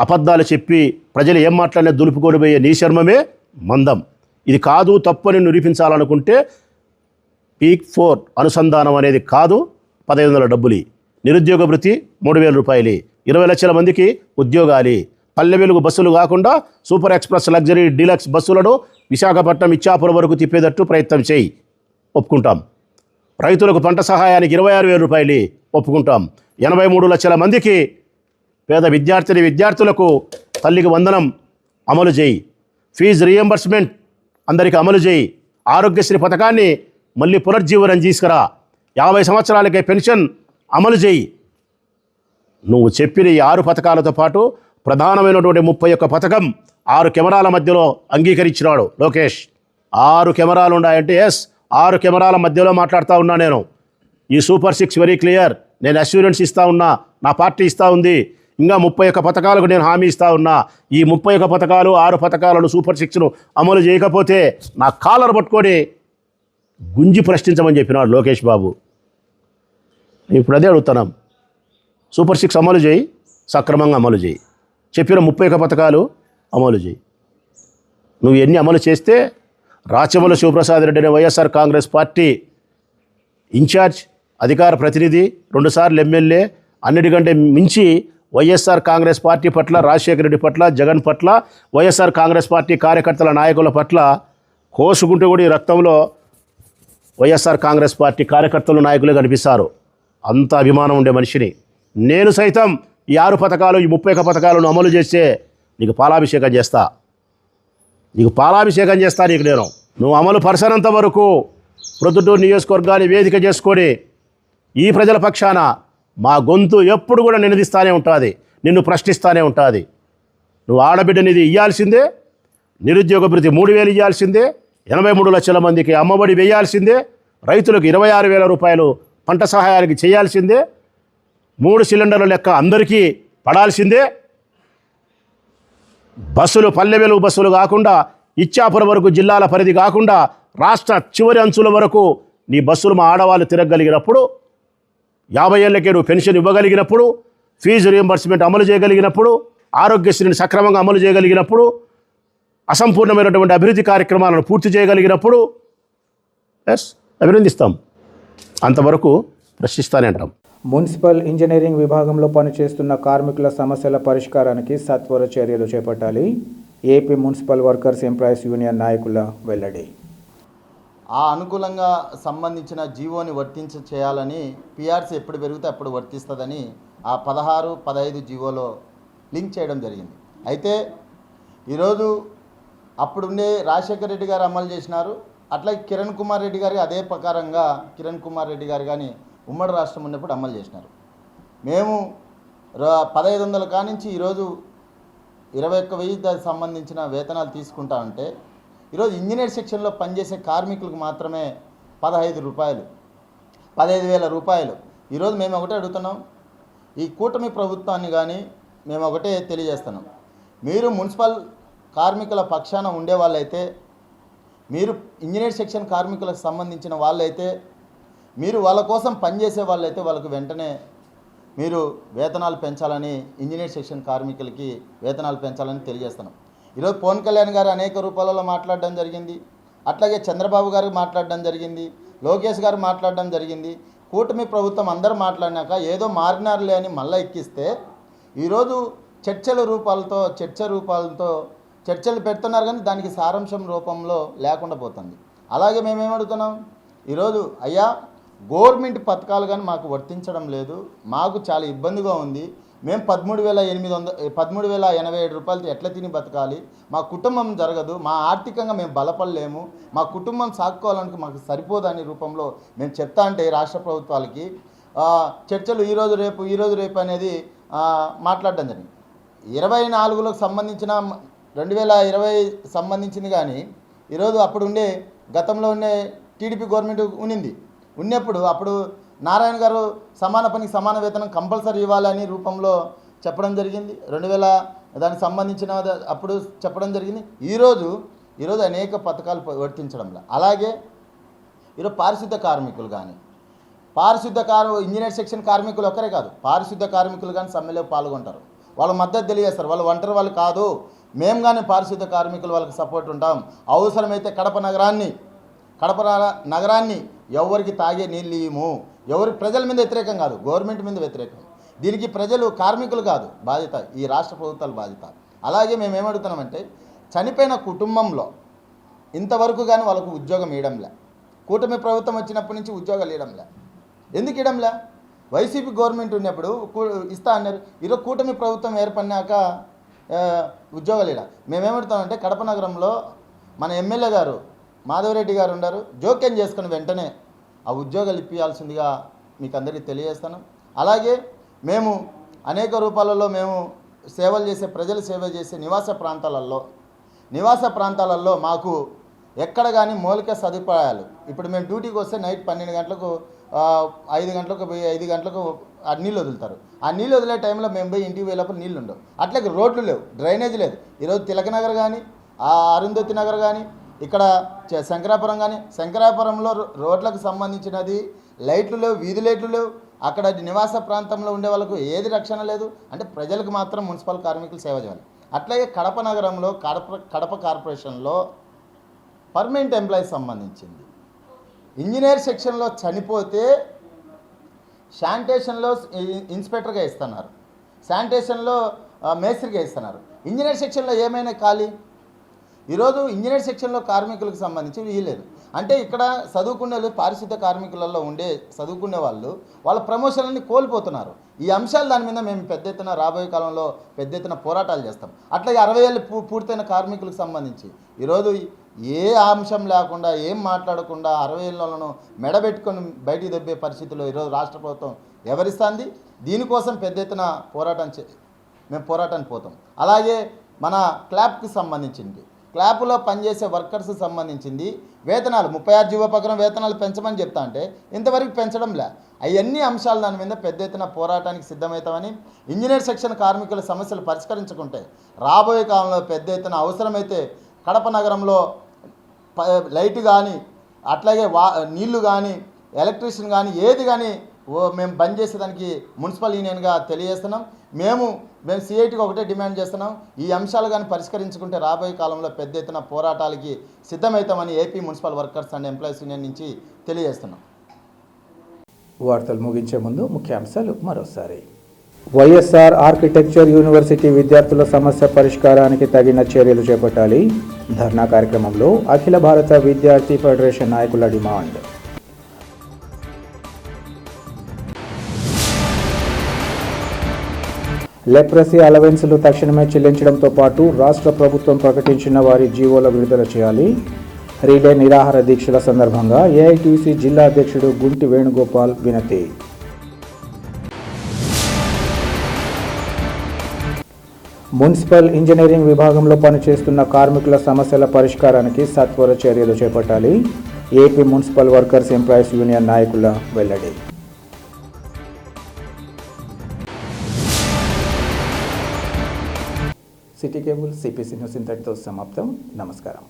అబద్ధాలు చెప్పి ప్రజలు ఏం మాట్లాడినా దులుపుకొని పోయే నీ శర్మమే మందం. ఇది కాదు, తప్పు అని నిరూపించాలనుకుంటే పీక్ 4 అనుసంధానం అనేది కాదు, 1500 డబ్బులు. నిరుద్యోగ భృతి 3000 రూపాయలు, 20 లక్షల మందికి ఉద్యోగాలు. పల్లె వెలుగు బస్సులు కాకుండా సూపర్ ఎక్స్ప్రెస్ లగ్జరీ డీలక్స్ బస్సులను విశాఖపట్నం ఇచ్చాపురం వరకు తిప్పేటట్టు ప్రయత్నం చేయి, ఒప్పుకుంటాం. రైతులకు పంట సహాయానికి 26,000 రూపాయలు, ఒప్పుకుంటాం. 83 లక్షల మందికి పేద విద్యార్థులకు తల్లికి వందనం అమలు చేయి. ఫీజు రీఎంబర్స్మెంట్ అందరికీ అమలు చేయి. ఆరోగ్యశ్రీ పథకాన్ని మళ్ళీ పునర్జీవనం తీసుకురా. 50 సంవత్సరాలకే పెన్షన్ అమలు చేయి. నువ్వు చెప్పిన ఈ 6 పథకాలతో పాటు ప్రధానమైనటువంటి 31 పథకం 6 కెమెరాల మధ్యలో అంగీకరించినాడు లోకేష్. 6 కెమెరాలు ఉన్నాయంటే 6 కెమెరాల మధ్యలో మాట్లాడుతూ ఉన్నా నేను. ఈ సూపర్ 6 వెరీ క్లియర్. నేను అష్యూరెన్స్ ఇస్తూ ఉన్నా, నా పార్టీ ఇస్తూ ఉంది. ఇంకా 31 పథకాలకు నేను హామీ ఇస్తూ ఉన్నా. ఈ 31 పథకాలు 6 పథకాలను సూపర్ 6ను అమలు చేయకపోతే నా కాలర్ పట్టుకొని గుంజి ప్రశ్నించమని చెప్పినాడు లోకేష్ బాబు. ఇప్పుడు అదే అడుగుతున్నాం. సూపర్ 6 అమలు చేయి, సక్రమంగా అమలు చేయి. చెప్పిన 31 పథకాలు అమలు చేయి. నువ్వు ఎన్ని అమలు చేస్తే రాచమల్లి శివప్రసాద్ రెడ్డి అనే వైఎస్ఆర్ కాంగ్రెస్ పార్టీ ఇన్ఛార్జ్, అధికార ప్రతినిధి, 2 సార్లు ఎమ్మెల్యే, అన్నిటికంటే మించి వైఎస్ఆర్ కాంగ్రెస్ పార్టీ పట్ల, రాజశేఖర రెడ్డి పట్ల, జగన్ పట్ల, వైఎస్ఆర్ కాంగ్రెస్ పార్టీ కార్యకర్తల నాయకుల పట్ల కోసుకుంటూ కూడా ఈ రక్తంలో వైఎస్ఆర్ కాంగ్రెస్ పార్టీ కార్యకర్తలు నాయకులే కనిపిస్తారు. అంత అభిమానం ఉండే మనిషిని నేను. సైతం ఈ 6 పథకాలు, ఈ 31 పథకాలను అమలు చేస్తే నీకు పాలాభిషేకం చేస్తా. నీకు నేను. నువ్వు అమలు పరచనంత వరకు ప్రొద్దుటూరు నియోజకవర్గాన్ని వేదిక చేసుకొని ఈ ప్రజల పక్షాన మా గొంతు ఎప్పుడు కూడా నినదిస్తూనే ఉంటుంది, నిన్ను ప్రశ్నిస్తూనే ఉంటుంది. నువ్వు ఆడబిడ్డనిది ఇవ్వాల్సిందే, నిరుద్యోగ భృతి 3000 ఇవ్వాల్సిందే, 83 లక్షల మందికి అమ్మఒడి వేయాల్సిందే, రైతులకు 26,000 రూపాయలు పంట సహాయానికి చేయాల్సిందే, 3 సిలిండర్ల లెక్క అందరికీ పడాల్సిందే. బస్సులు పల్లె వెలుగు బస్సులు కాకుండా ఇచ్చాపురం వరకు జిల్లాల పరిధి కాకుండా రాష్ట్ర చివరి అంచుల వరకు నీ బస్సులు మా ఆడవాళ్ళు తిరగగలిగినప్పుడు, 50 ఏళ్ళకే నువ్వు పెన్షన్ ఇవ్వగలిగినప్పుడు, ఫీజు రియంబర్స్మెంట్ అమలు చేయగలిగినప్పుడు, ఆరోగ్యశ్రీని సక్రమంగా అమలు చేయగలిగినప్పుడు, అసంపూర్ణమైనటువంటి అభివృద్ధి కార్యక్రమాలను పూర్తి చేయగలిగినప్పుడు అభినందిస్తాం. అంతవరకు ప్రశ్నిస్తానే అంటాం. మున్సిపల్ ఇంజనీరింగ్ విభాగంలో పనిచేస్తున్న కార్మికుల సమస్యల పరిష్కారానికి సత్వర చర్యలు చేపట్టాలి. AP municipal workers employees union నాయకుల వెల్లడి. ఆ అనుకూలంగా సంబంధించిన జీవోని చేయాలని పిఆర్సీ ఎప్పుడు పెరిగితే అప్పుడు వర్తిస్తుందని ఆ 16, 15 జీవోలో లింక్ చేయడం జరిగింది. అయితే ఈరోజు అప్పుడుండే రాజశేఖర రెడ్డి గారు అమలు చేసినారు. అట్లాగే కిరణ్ కుమార్ రెడ్డి గారి అదే ప్రకారంగా కిరణ్ కుమార్ రెడ్డి గారు కానీ ఉమ్మడి రాష్ట్రం ఉన్నప్పుడు అమలు చేసినారు. మేము 1500 కానించి ఈరోజు 21,000 సంబంధించిన వేతనాలు తీసుకుంటా ఉంటే ఈరోజు ఇంజనీర్ సెక్షన్లో పనిచేసే కార్మికులకు మాత్రమే 15 రూపాయలు, 15,000 రూపాయలు. ఈరోజు మేము ఒకటే అడుగుతున్నాం, ఈ కూటమి ప్రభుత్వాన్ని కానీ మేము ఒకటే తెలియజేస్తున్నాం. మీరు మున్సిపల్ కార్మికుల పక్షాన ఉండే వాళ్ళైతే, మీరు ఇంజనీర్ సెక్షన్ కార్మికులకు సంబంధించిన వాళ్ళైతే, మీరు వాళ్ళ కోసం పనిచేసే వాళ్ళైతే వాళ్ళకు వెంటనే మీరు వేతనాలు పెంచాలని, ఇంజనీర్ సెక్షన్ కార్మికులకి వేతనాలు పెంచాలని తెలియజేస్తున్నాం. ఈరోజు పవన్ కళ్యాణ్ గారు అనేక రూపాలలో మాట్లాడడం జరిగింది. అట్లాగే చంద్రబాబు గారు మాట్లాడడం జరిగింది, లోకేష్ గారు మాట్లాడడం జరిగింది. కూటమి ప్రభుత్వం అందరూ మాట్లాడినాక ఏదో మారినారులే అని మళ్ళీ ఎక్కిస్తే ఈరోజు చర్చల రూపాలతో చర్చలు పెడుతున్నారు, కానీ దానికి సారాంశం రూపంలో లేకుండా పోతుంది. అలాగే మేమేమడుగుతున్నాం, ఈరోజు అయ్యా గవర్నమెంట్ పథకాలు కానీ మాకు వర్తించడం లేదు, మాకు చాలా ఇబ్బందిగా ఉంది, మేము 13,087 రూపాయలతో ఎట్లా తిని బతకాలి, మా కుటుంబం జరగదు, మా ఆర్థికంగా మేము బలపడలేము, మా కుటుంబం సాగుకోవాలని మాకు సరిపోదని రూపంలో మేము చెప్తా అంటే రాష్ట్ర ప్రభుత్వాలకి చర్చలు ఈరోజు రేపు అనేది మాట్లాడడం జరిగింది. 24లోకి సంబంధించిన 2020 సంబంధించింది, కానీ ఈరోజు గతంలో ఉండే టీడీపీ గవర్నమెంట్ ఉన్నప్పుడు నారాయణ గారు సమాన పనికి సమాన వేతనం కంపల్సరీ ఇవ్వాలని రూపంలో చెప్పడం జరిగింది. 2000 దానికి సంబంధించిన అప్పుడు చెప్పడం జరిగింది. ఈరోజు ఈరోజు అనేక పథకాలు వర్తించడంలో. అలాగే ఈరోజు పారిశుద్ధ కార్మికులు కానీ ఇంజనీర్ సెక్షన్ కార్మికులు ఒక్కరే కాదు, పారిశుద్ధ కార్మికులు కానీ సమ్మెలో పాల్గొంటారు. వాళ్ళ మద్దతు తెలియజేస్తారు. వాళ్ళు ఒంటరి వాళ్ళు కాదు, మేము కానీ పారిశుద్ధ కార్మికులు వాళ్ళకి సపోర్ట్ ఉంటాం. అవసరమైతే కడప నగరాన్ని ఎవరికి తాగే నీళ్ళు ఇవ్వము. ప్రజల మీద వ్యతిరేకం కాదు, గవర్నమెంట్ మీద వ్యతిరేకం. దీనికి ప్రజలు కార్మికులు కాదు బాధ్యత, ఈ రాష్ట్ర ప్రభుత్వాల బాధ్యత. అలాగే మేము ఏమడుగుతున్నామంటే, చనిపోయిన కుటుంబంలో ఇంతవరకు కానీ వాళ్ళకు ఉద్యోగం ఇవ్వడంలే. కూటమి ప్రభుత్వం వచ్చినప్పటి నుంచి ఉద్యోగాలు ఇవ్వడంలే. ఎందుకు ఇవ్వడంలే? వైసీపీ గవర్నమెంట్ ఉన్నప్పుడు ఇస్తా అన్నారు. ఈరోజు కూటమి ప్రభుత్వం ఏర్పడినాక ఉద్యోగాలు ఇవ్వ. మేమేమడుతామంటే, కడప నగరంలో మన ఎమ్మెల్యే గారు మాధవరెడ్డి గారు ఉన్నారు, జోక్యం చేసుకుని వెంటనే ఆ ఉద్యోగాలు ఇప్పించాల్సిందిగా మీకు అందరికీ తెలియజేస్తాను. అలాగే మేము అనేక రూపాలలో మేము సేవలు చేసే, ప్రజలు సేవ చేసే నివాస ప్రాంతాలలో మాకు ఎక్కడ కానీ మౌలిక సదుపాయాలు, ఇప్పుడు మేము డ్యూటీకి వస్తే నైట్ 12 గంటలకు 5 గంటలకు పోయి 5 గంటలకు ఆ నీళ్ళు వదులుతారు. ఆ నీళ్ళు వదిలే టైంలో మేము పోయి ఇంటికి వెళ్ళినప్పుడు నీళ్ళు ఉండవు. అట్లాగే రోడ్లు లేవు, డ్రైనేజ్ లేదు. ఈరోజు తిలక్ నగర్ కానీ, అరుంధతి నగర్ కానీ, ఇక్కడ శంకరాపురం కానీ, శంకరాపురంలో రోడ్లకు సంబంధించినది లైట్లు లేవు, వీధి లైట్లు లేవు. అక్కడ నివాస ప్రాంతంలో ఉండే వాళ్ళకు ఏది రక్షణ లేదు. అంటే ప్రజలకు మాత్రం మున్సిపల్ కార్మికులు సేవ చేయాలి. అట్లాగే కడప నగరంలో కడప కార్పొరేషన్లో పర్మనెంట్ ఎంప్లాయీస్ సంబంధించింది ఇంజనీర్ సెక్షన్లో చనిపోతే శానిటేషన్లో ఇన్స్పెక్టర్గా ఇస్తున్నారు, శానిటేషన్లో మేస్త్రిగా ఇస్తున్నారు. ఇంజనీర్ సెక్షన్లో ఏమైనా ఖాళీ? ఈరోజు ఇంజనీర్ సెక్షన్లో కార్మికులకు సంబంధించి ఇవ్వలేదు. అంటే ఇక్కడ చదువుకునే పారిశుద్ధ కార్మికులలో చదువుకునే వాళ్ళ ప్రమోషన్లని కోల్పోతున్నారు. ఈ అంశాలు దాని మీద మేము పెద్ద ఎత్తున రాబోయే కాలంలో పెద్ద ఎత్తున పోరాటాలు చేస్తాం. అట్లాగే 60 ఏళ్ళు పూర్తయిన కార్మికులకు సంబంధించి ఈరోజు ఏ అంశం లేకుండా, ఏం మాట్లాడకుండా 60 ఏళ్ళను మెడబెట్టుకొని బయటికి దొబ్బే పరిస్థితుల్లో ఈరోజు రాష్ట్ర ప్రభుత్వం ఎవరిస్తుంది. దీనికోసం పెద్ద ఎత్తున మేము పోరాటానికి పోతాం. అలాగే మన క్లాప్కి సంబంధించింది, క్లాప్లో పనిచేసే వర్కర్స్ సంబంధించింది వేతనాలు 36 జీవో ప్రకారం వేతనాలు పెంచమని చెప్తా అంటే ఇంతవరకు పెంచడంలే. అవన్నీ అంశాలు దాని మీద పెద్ద ఎత్తున పోరాటానికి సిద్ధమవుతామని, ఇంజనీర్ సెక్షన్ కార్మికుల సమస్యలు పరిష్కరించుకుంటే రాబోయే కాలంలో పెద్ద ఎత్తున అవసరమైతే కడప నగరంలో లైట్ కానీ, అట్లాగే నీళ్లు కానీ, ఎలక్ట్రిషియన్ కానీ, ఏది కానీ మేము బంద్ చేసేదానికి మున్సిపల్ యూనియన్గా తెలియజేస్తున్నాం. మేము సిఐటికి ఒకటే డిమాండ్ చేస్తున్నాం, ఈ అంశాలు కానీ పరిష్కరించుకుంటే రాబోయే కాలంలో పెద్ద ఎత్తున పోరాటాలకి సిద్ధమవుతామని AP municipal workers and employees union నుంచి తెలియజేస్తున్నాం. వార్తలు ముగించే ముందు ముఖ్యాంశాలు మరోసారి. వైఎస్ఆర్ ఆర్కిటెక్చర్ యూనివర్సిటీ విద్యార్థుల సమస్య పరిష్కారానికి తగిన చర్యలు చేపట్టాలి. ధర్నా కార్యక్రమంలో అఖిల భారత విద్యార్థి ఫెడరేషన్ నాయకుల డిమాండ్. లెప్రసీ అలవెన్సులు తక్షణమే చెల్లించడంతో పాటు రాష్ట్ర ప్రభుత్వం ప్రకటించిన వారి జీవోల విడుదల చేయాలి. రిలే నిరాహార దీక్షల సందర్భంగా ఏఐటీసీ జిల్లా అధ్యక్షుడు గుంటి వేణుగోపాల్ వినతి. మున్సిపల్ ఇంజనీరింగ్ విభాగంలో పనిచేస్తున్న కార్మికుల సమస్యల పరిష్కారానికి సత్వర చర్యలు చేపట్టాలి. AP municipal workers employees union నాయకుల వెల్లడి. సిటీ కేబుల్ సిపిసి న్యూస్ ఇంతటితో సమాప్తం. నమస్కారం.